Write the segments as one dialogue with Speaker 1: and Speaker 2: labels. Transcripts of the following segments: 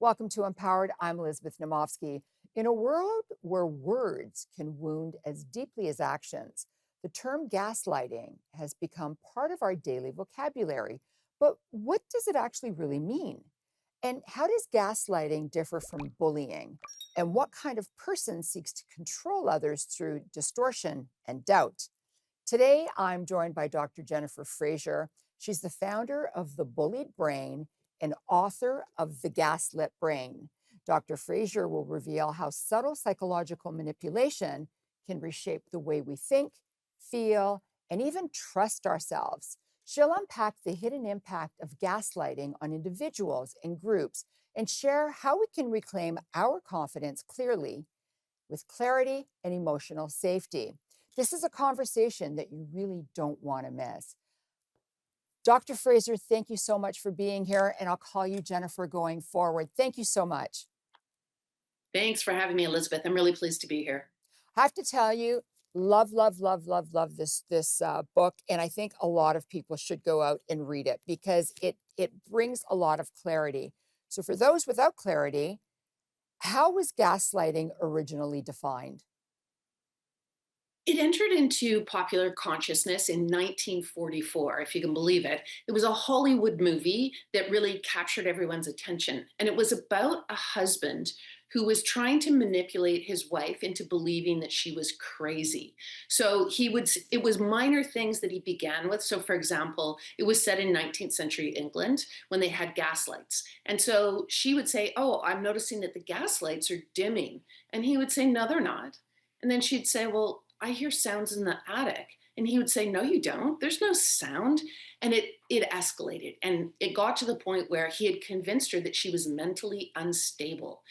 Speaker 1: Welcome to Empowered. I'm Elizabeth Naumovski. In a world where words can wound as deeply as actions, the term gaslighting has become part of our daily vocabulary. But what does it actually really mean? And how does gaslighting differ from bullying? And what kind of person seeks to control others through distortion and doubt? Today, I'm joined by Dr. Jennifer Fraser. She's the founder of the Bullied Brain and author of the Gaslit Brain. Dr. Fraser will reveal how subtle psychological manipulation can reshape the way we think, feel, and even trust ourselves. She'll unpack the hidden impact of gaslighting on individuals and groups and share how we can reclaim our confidence clearly with clarity and emotional safety. This is a conversation that you really don't want to miss. Dr. Fraser, thank you so much for being here, and I'll call you Jennifer going forward. Thank you so much.
Speaker 2: Thanks for having me, Elizabeth. I'm really pleased to be here.
Speaker 1: I have to tell you, love this book, and I think a lot of people should go out and read it because it brings a lot of clarity. So, for those without clarity, how was gaslighting originally defined?
Speaker 2: It entered into popular consciousness in 1944, if you can believe it. It was a Hollywood movie that really captured everyone's attention. And it was about a husband who was trying to manipulate his wife into believing that she was crazy. So it was minor things that he began with. So, for example, it was set in 19th century England when they had gas lights. And so she would say, "Oh, I'm noticing that the gas lights are dimming." And he would say, "No, they're not." And then she'd say, "Well, I hear sounds in the attic." And he would say, "No, you don't. There's no sound." And it escalated. And it got to the point where he had convinced her that she was mentally unstable.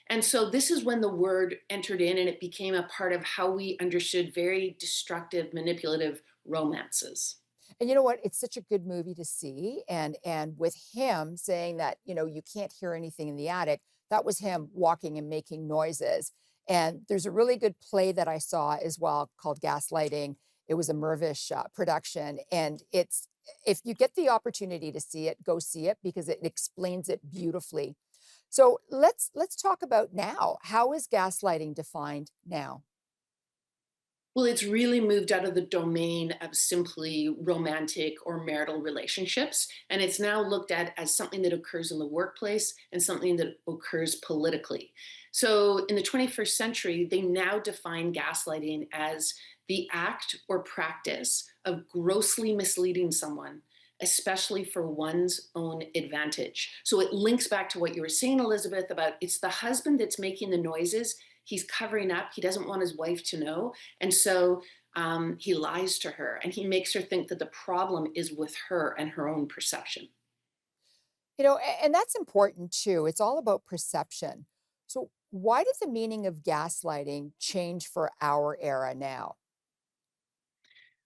Speaker 2: And so this is when the word entered in and it became a part of how we understood very destructive, manipulative romances.
Speaker 1: And you know what? It's such a good movie to see. And with him saying that, you can't hear anything in the attic, that was him walking and making noises. And there's a really good play that I saw as well called Gaslighting. It was a Mervish production. And it's if you get the opportunity to see it, go see it because it explains it beautifully. So let's talk about now. How is gaslighting defined now?
Speaker 2: Well, it's really moved out of the domain of simply romantic or marital relationships. And it's now looked at as something that occurs in the workplace and something that occurs politically. So in the 21st century, they now define gaslighting as the act or practice of grossly misleading someone, especially for one's own advantage. So it links back to what you were saying, Elizabeth, about it's the husband that's making the noises. He's covering up. He doesn't want his wife to know. And so he lies to her and he makes her think that the problem is with her and her own perception.
Speaker 1: And that's important too. It's all about perception. So why did the meaning of gaslighting change for our era now?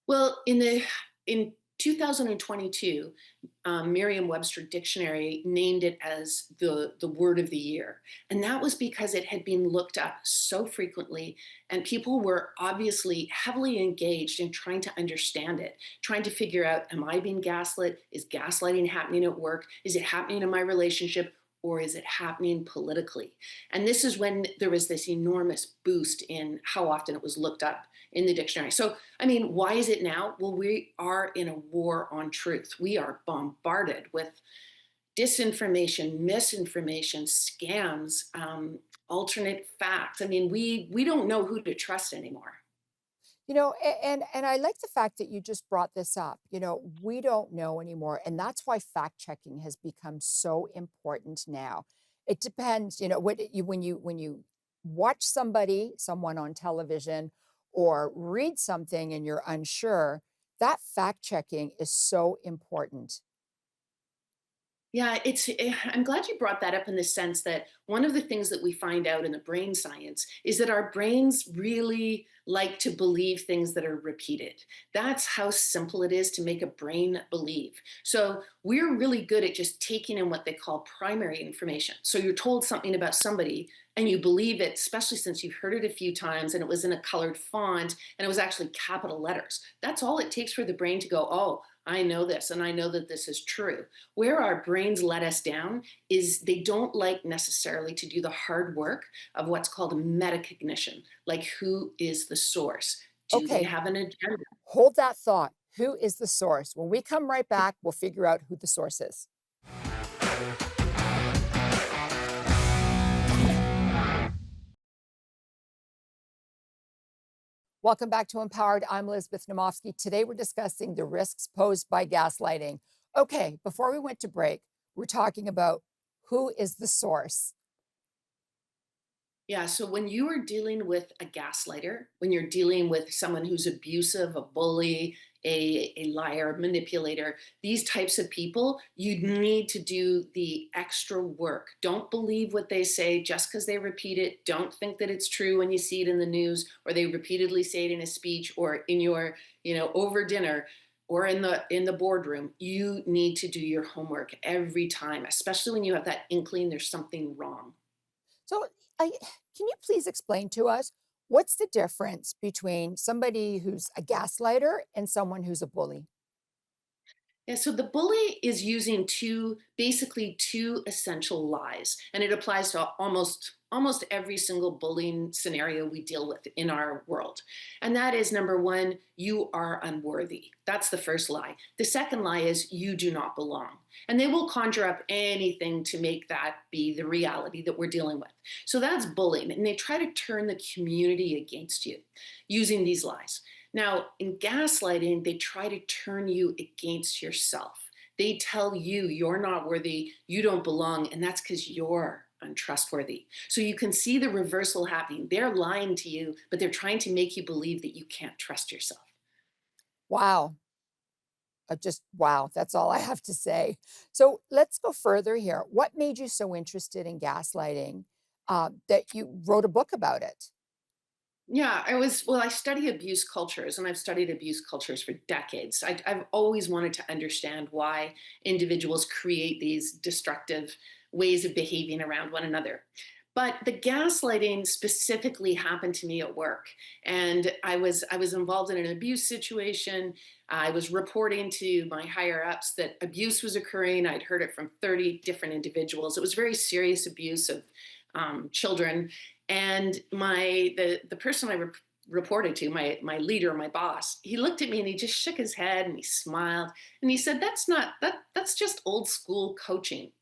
Speaker 2: Well, in 2022, Merriam-Webster Dictionary named it as the word of the year, and that was because it had been looked up so frequently, and people were obviously heavily engaged in trying to understand it, trying to figure out: Am I being gaslit? Is gaslighting happening at work? Is it happening in my relationship? Or is it happening politically? And this is when there was this enormous boost in how often it was looked up in the dictionary. So, I mean, why is it now? Well, we are in a war on truth. We are bombarded with disinformation, misinformation, scams, alternate facts. I mean, we don't know who to trust anymore.
Speaker 1: And I like the fact that you just brought this up. We don't know anymore, and that's why fact checking has become so important now. It depends, when you watch someone on television or read something and you're unsure, that fact checking is so important.
Speaker 2: Yeah, I'm glad you brought that up in the sense that one of the things that we find out in the brain science is that our brains really like to believe things that are repeated. That's how simple it is to make a brain believe. So we're really good at just taking in what they call primary information. So you're told something about somebody and you believe it, especially since you've heard it a few times and it was in a colored font and it was actually capital letters. That's all it takes for the brain to go, "Oh, I know this and I know that this is true. Where our brains let us down is they don't like necessarily to do the hard work of what's called metacognition, like who is the source? Do they
Speaker 1: Okay,
Speaker 2: have an agenda?
Speaker 1: hold that thought. Who is the source? When we come right back, we'll figure out who the source is. Welcome back to Empowered. I'm Elizabeth Naumovski. Today we're discussing the risks posed by gaslighting. Okay, before we went to break, we're talking about who is the source.
Speaker 2: Yeah, so when you are dealing with a gaslighter, when you're dealing with someone who's abusive, a bully, a liar, a manipulator, these types of people, you need to do the extra work. Don't believe what they say just because they repeat it. Don't think that it's true when you see it in the news or they repeatedly say it in a speech or in your, over dinner or in the boardroom. You need to do your homework every time, especially when you have that inkling there's something wrong.
Speaker 1: So, I, can you please explain to us what's the difference between somebody who's a gaslighter and someone who's a bully?
Speaker 2: Yeah, so the bully is using basically two essential lies, and it applies to almost every single bullying scenario we deal with in our world. And that is number one, you are unworthy. That's the first lie. The second lie is you do not belong. And they will conjure up anything to make that be the reality that we're dealing with. So that's bullying, and they try to turn the community against you using these lies. Now, in gaslighting, they try to turn you against yourself. They tell you you're not worthy, you don't belong, and that's because you're untrustworthy. So you can see the reversal happening. They're lying to you, but they're trying to make you believe that you can't trust yourself.
Speaker 1: Wow. Just wow. That's all I have to say. So let's go further here. What made you so interested in gaslighting that you wrote a book about it?
Speaker 2: Yeah, I study abuse cultures and I've studied abuse cultures for decades. I've always wanted to understand why individuals create these destructive ways of behaving around one another. But the gaslighting specifically happened to me at work. And I was involved in an abuse situation. I was reporting to my higher ups that abuse was occurring. I'd heard it from 30 different individuals. It was very serious abuse of children, and the person reported to, my leader, my boss, he looked at me and he just shook his head and he smiled and he said, that's just old school coaching."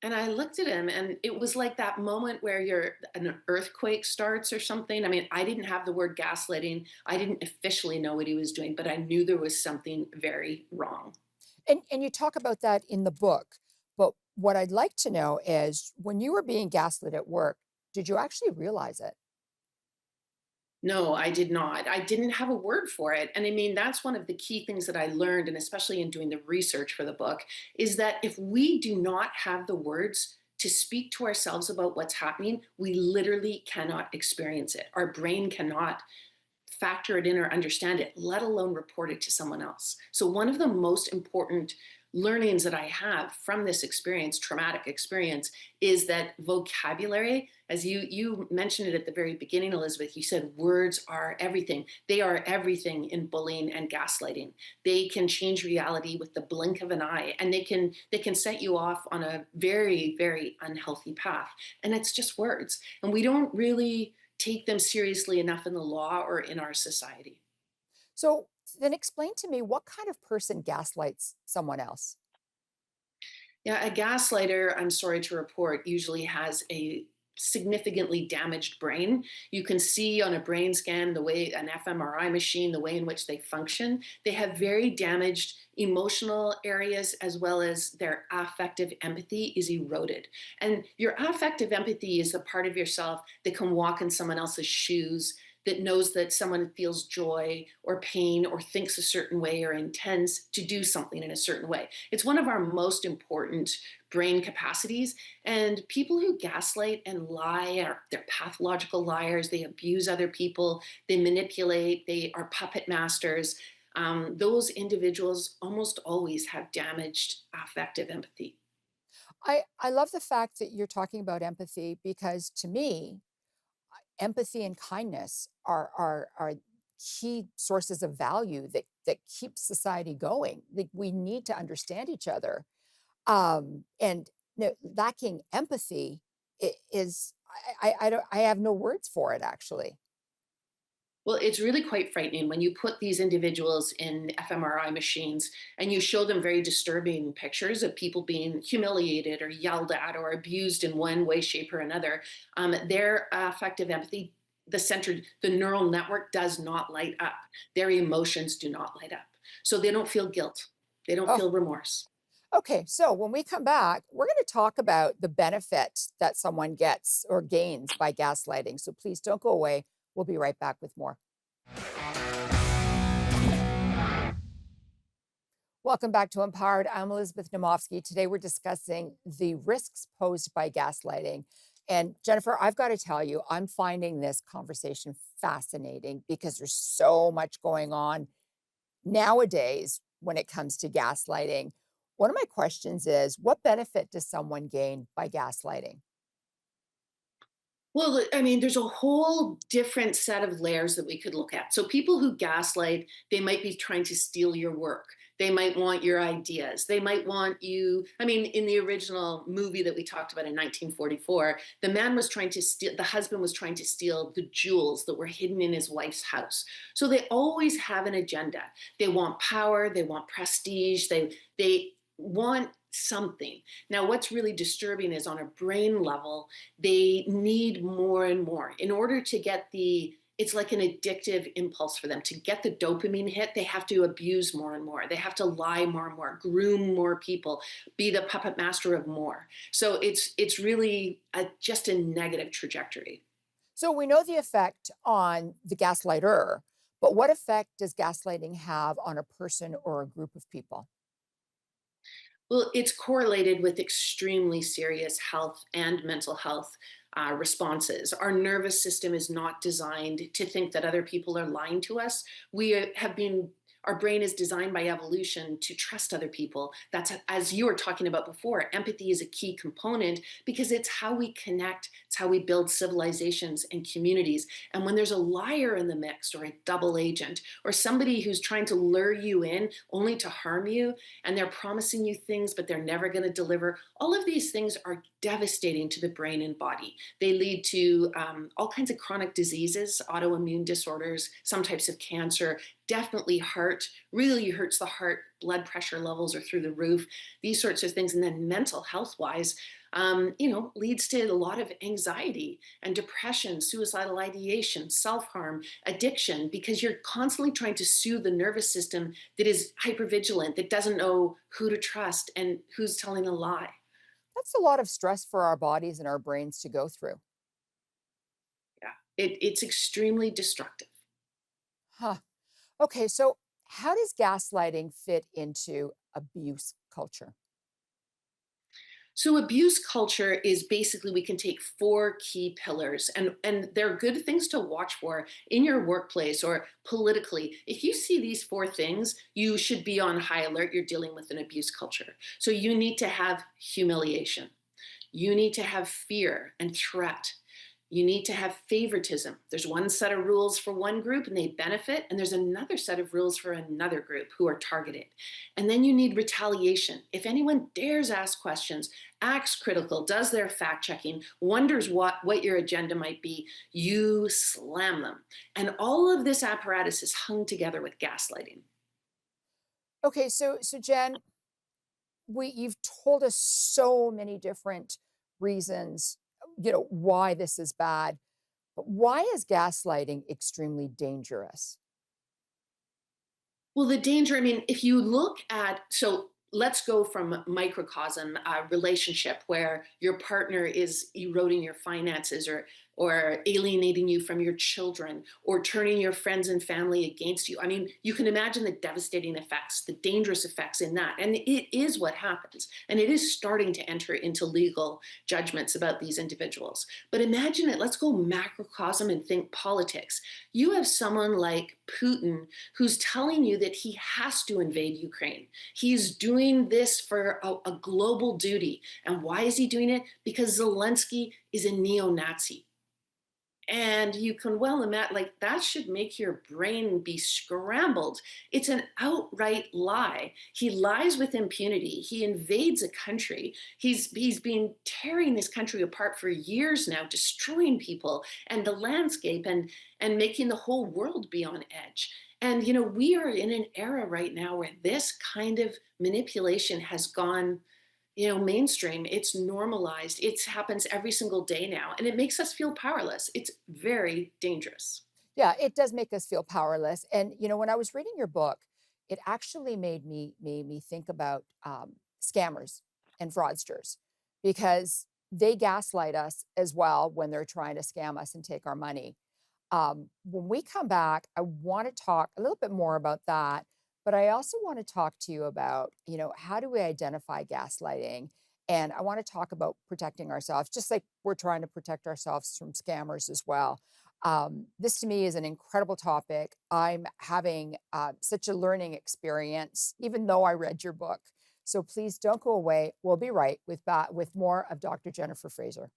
Speaker 2: And I looked at him and it was like that moment where an earthquake starts or something. I mean, I didn't have the word gaslighting. I didn't officially know what he was doing, but I knew there was something very wrong.
Speaker 1: And you talk about that in the book. But what I'd like to know is when you were being gaslit at work, did you actually realize it?
Speaker 2: No, I did not. I didn't have a word for it. And I mean, that's one of the key things that I learned, and especially in doing the research for the book, is that if we do not have the words to speak to ourselves about what's happening, we literally cannot experience it. Our brain cannot factor it in or understand it, let alone report it to someone else. So, one of the most important learnings that I have from this experience, traumatic experience, is that vocabulary, as you mentioned it at the very beginning, Elizabeth, you said words are everything. They are everything in bullying and gaslighting. They can change reality with the blink of an eye, and they can set you off on a very, very unhealthy path. And it's just words. And we don't really take them seriously enough in the law or in our society.
Speaker 1: So then explain to me what kind of person gaslights someone else?
Speaker 2: Yeah, a gaslighter, I'm sorry to report, usually has a significantly damaged brain. You can see on a brain scan the way an fMRI machine, the way in which they function. They have very damaged emotional areas as well as their affective empathy is eroded. And your affective empathy is the part of yourself that can walk in someone else's shoes, that knows that someone feels joy or pain or thinks a certain way or intends to do something in a certain way. It's one of our most important brain capacities. And people who gaslight and lie they're pathological liars. They abuse other people. They manipulate. They are puppet masters. Those individuals almost always have damaged affective empathy.
Speaker 1: I love the fact that you're talking about empathy because to me, empathy and kindness are key sources of value that keep society going. Like, we need to understand each other. And no, lacking empathy is I don't I have no words for it actually.
Speaker 2: Well, it's really quite frightening when you put these individuals in fMRI machines and you show them very disturbing pictures of people being humiliated or yelled at or abused in one way, shape, or another. Their affective empathy, the neural network does not light up. Their emotions do not light up. So they don't feel guilt. They don't
Speaker 1: Oh,
Speaker 2: feel remorse.
Speaker 1: okay. So when we come back, we're going to talk about the benefit that someone gets or gains by gaslighting. So please don't go away. We'll be right back with more. Welcome back to Empowered. I'm Elizabeth Naumovski. Today we're discussing the risks posed by gaslighting. And Jennifer, I've got to tell you, I'm finding this conversation fascinating because there's so much going on nowadays when it comes to gaslighting. One of my questions is, what benefit does someone gain by gaslighting?
Speaker 2: Well, I mean, there's a whole different set of layers that we could look at. So, people who gaslight, they might be trying to steal your work. They might want your ideas. They might want you. I mean, in the original movie that we talked about in 1944, the man was trying to steal, the husband was trying to steal the jewels that were hidden in his wife's house. So, they always have an agenda. They want power, they want prestige, they want something. Now, what's really disturbing is on a brain level, they need more and more in order to get it's like an addictive impulse for them to get the dopamine hit. They have to abuse more and more, they have to lie more and more, groom more people, be the puppet master of more. So it's really just a negative trajectory.
Speaker 1: So we know the effect on the gaslighter, but what effect does gaslighting have on a person or a group of people?
Speaker 2: Well, it's correlated with extremely serious health and mental health responses. Our nervous system is not designed to think that other people are lying to us. Our brain is designed by evolution to trust other people. That's, as you were talking about before, empathy is a key component because it's how we connect, it's how we build civilizations and communities. And when there's a liar in the mix or a double agent or somebody who's trying to lure you in only to harm you, and they're promising you things, but they're never going to deliver. All of these things are devastating to the brain and body. They lead to all kinds of chronic diseases, autoimmune disorders, some types of cancer, definitely heart, really hurts the heart, blood pressure levels are through the roof, these sorts of things. And then mental health wise, leads to a lot of anxiety and depression, suicidal ideation, self harm, addiction, because you're constantly trying to soothe the nervous system that is hypervigilant, that doesn't know who to trust and who's telling a lie.
Speaker 1: That's a lot of stress for our bodies and our brains to go through.
Speaker 2: Yeah, it's extremely destructive.
Speaker 1: Huh. Okay, so how does gaslighting fit into abuse culture?
Speaker 2: So abuse culture is basically, we can take four key pillars, and they're good things to watch for in your workplace or politically. If you see these four things, you should be on high alert. You're dealing with an abuse culture. So you need to have humiliation. You need to have fear and threat. You need to have favoritism. There's one set of rules for one group and they benefit, and there's another set of rules for another group who are targeted. And then you need retaliation. If anyone dares ask questions, acts critical, does their fact checking, wonders what your agenda might be, you slam them. And all of this apparatus is hung together with gaslighting.
Speaker 1: Okay, so Jen, you've told us so many different reasons, why this is bad. But why is gaslighting extremely dangerous?
Speaker 2: Well, the danger, I mean, if you look at, so let's go from microcosm relationship where your partner is eroding your finances or alienating you from your children or turning your friends and family against you. I mean, you can imagine the devastating effects, the dangerous effects in that. And it is what happens. And it is starting to enter into legal judgments about these individuals. But imagine it, let's go macrocosm and think politics. You have someone like Putin who's telling you that he has to invade Ukraine. He's doing this for a global duty. And why is he doing it? Because Zelensky is a neo Nazi. And you can well imagine, like, that should make your brain be scrambled. It's an outright lie. He lies with impunity. He invades a country. He's been tearing this country apart for years now, destroying people and the landscape, and making the whole world be on edge. And we are in an era right now where this kind of manipulation has gone mainstream. It's normalized. It happens every single day now, and it makes us feel powerless. It's very dangerous.
Speaker 1: Yeah, it does make us feel powerless. And when I was reading your book, it actually made me think about scammers and fraudsters because they gaslight us as well when they're trying to scam us and take our money. When we come back, I want to talk a little bit more about that, but I also want to talk to you about, how do we identify gaslighting? And I want to talk about protecting ourselves, just like we're trying to protect ourselves from scammers as well. This to me is an incredible topic. I'm having such a learning experience, even though I read your book. So please don't go away. We'll be right with more of Dr. Jennifer Fraser.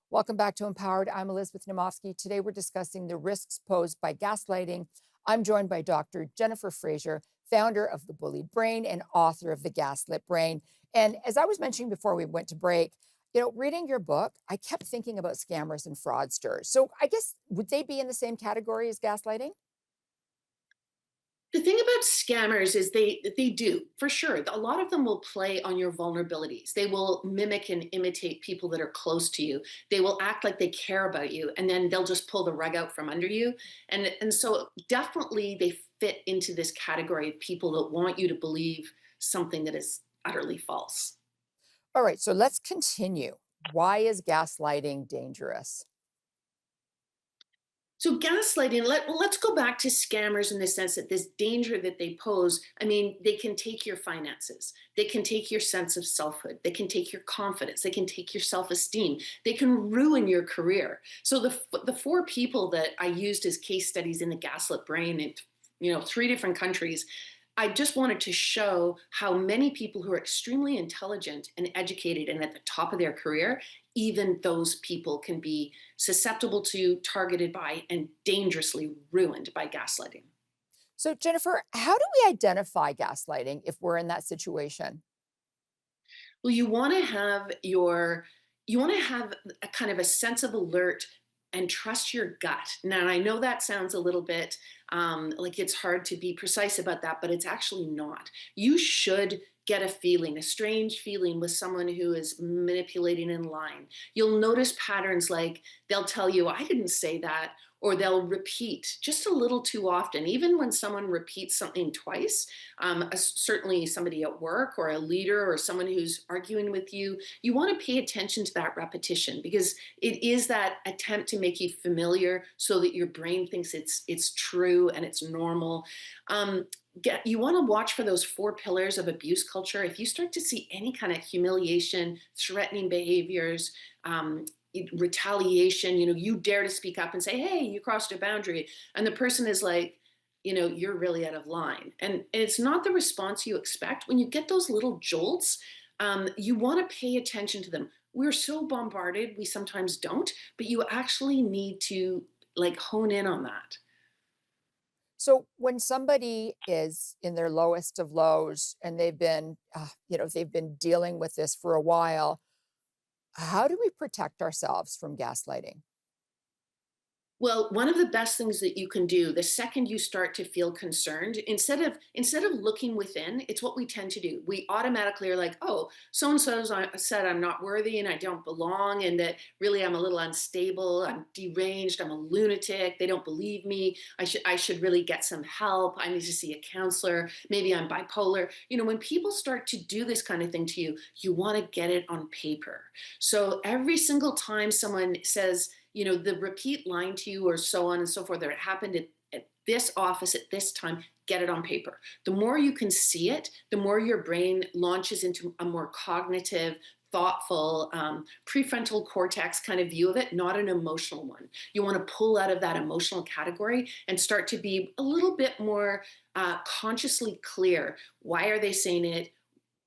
Speaker 1: Welcome back to Empowered. I'm Elizabeth Naumovski. Today we're discussing the risks posed by gaslighting. I'm joined by Dr. Jennifer Fraser, founder of the Bullied Brain and author of the Gaslit Brain. And as I was mentioning before we went to break, reading your book, I kept thinking about scammers and fraudsters. So I guess would they be in the same category as gaslighting?
Speaker 2: The thing about scammers is they do, for sure. A lot of them will play on your vulnerabilities. They will mimic and imitate people that are close to you. They will act like they care about you, and then they'll just pull the rug out from under you. And so definitely they fit into this category of people that want you to believe something that is utterly false.
Speaker 1: All right, so let's continue. Why is gaslighting dangerous?
Speaker 2: So gaslighting, let's go back to scammers in the sense that this danger that they pose, I mean, they can take your finances. They can take your sense of selfhood. They can take your confidence. They can take your self-esteem. They can ruin your career. So the four people that I used as case studies in the Gaslit Brain in three different countries, I just wanted to show how many people who are extremely intelligent and educated and at the top of their career, even those people can be susceptible to, targeted by, and dangerously ruined by gaslighting.
Speaker 1: So, Jennifer, how do we identify gaslighting if we're in that situation?
Speaker 2: Well, you want to have a kind of a sense of alert and trust your gut. Now, I know that sounds a little bit like it's hard to be precise about that, but it's actually not. You should get a feeling, a strange feeling with someone who is manipulating in line. You'll notice patterns like they'll tell you, I didn't say that, or they'll repeat just a little too often. Even when someone repeats something twice, certainly somebody at work or a leader or someone who's arguing with you, you want to pay attention to that repetition because it is that attempt to make you familiar so that your brain thinks it's true and it's normal. You want to watch for those four pillars of abuse culture. If you start to see any kind of humiliation, threatening behaviors, retaliation, you dare to speak up and say, hey, you crossed a boundary. And the person is like, you're really out of line. And it's not the response you expect. When you get those little jolts, you want to pay attention to them. We're so bombarded, we sometimes don't, but you actually need to like hone in on that.
Speaker 1: So when somebody is in their lowest of lows and they've been dealing with this for a while, how do we protect ourselves from gaslighting?
Speaker 2: Well, one of the best things that you can do the second you start to feel concerned, instead of looking within, it's what we tend to do. We automatically are like, "Oh, so and so said I'm not worthy and I don't belong, and that really I'm a little unstable, I'm deranged, I'm a lunatic. They don't believe me. I should really get some help. I need to see a counselor. Maybe I'm bipolar." When people start to do this kind of thing to you, you want to get it on paper. So every single time someone says the repeat line to you or so on and so forth, that it happened at this office at this time, get it on paper. The more you can see it, the more your brain launches into a more cognitive, thoughtful, prefrontal cortex kind of view of it, not an emotional one. You want to pull out of that emotional category and start to be a little bit more consciously clear. Why are they saying it?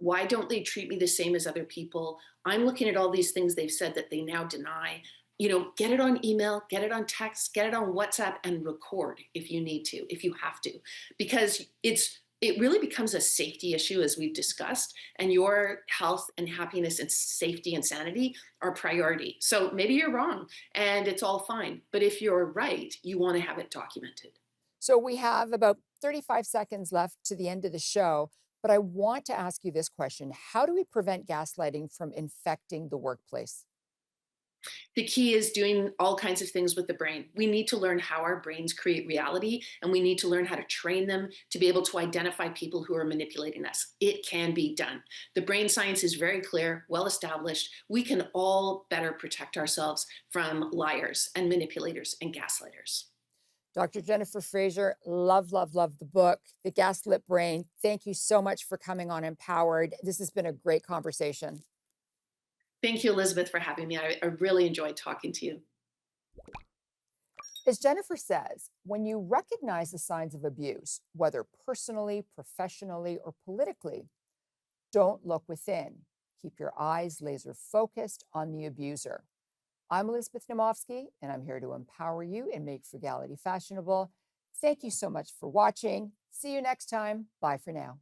Speaker 2: Why don't they treat me the same as other people? I'm looking at all these things they've said that they now deny. Get it on email, get it on text, get it on WhatsApp, and record if you need to, if you have to, because it really becomes a safety issue, as we've discussed, and your health and happiness and safety and sanity are priority. So maybe you're wrong and it's all fine. But if you're right, you want to have it documented.
Speaker 1: So we have about 35 seconds left to the end of the show, but I want to ask you this question. How do we prevent gaslighting from infecting the workplace?
Speaker 2: The key is doing all kinds of things with the brain. We need to learn how our brains create reality, and we need to learn how to train them to be able to identify people who are manipulating us. It can be done. The brain science is very clear, well established. We can all better protect ourselves from liars and manipulators and gaslighters.
Speaker 1: Dr. Jennifer Fraser, love, love, love the book, The Gaslit Brain. Thank you so much for coming on Empowered. This has been a great conversation.
Speaker 2: Thank you, Elizabeth, for having me. I really enjoyed talking to you.
Speaker 1: As Jennifer says, when you recognize the signs of abuse, whether personally, professionally, or politically, don't look within. Keep your eyes laser focused on the abuser. I'm Elizabeth Naumovski, and I'm here to empower you and make frugality fashionable. Thank you so much for watching. See you next time. Bye for now.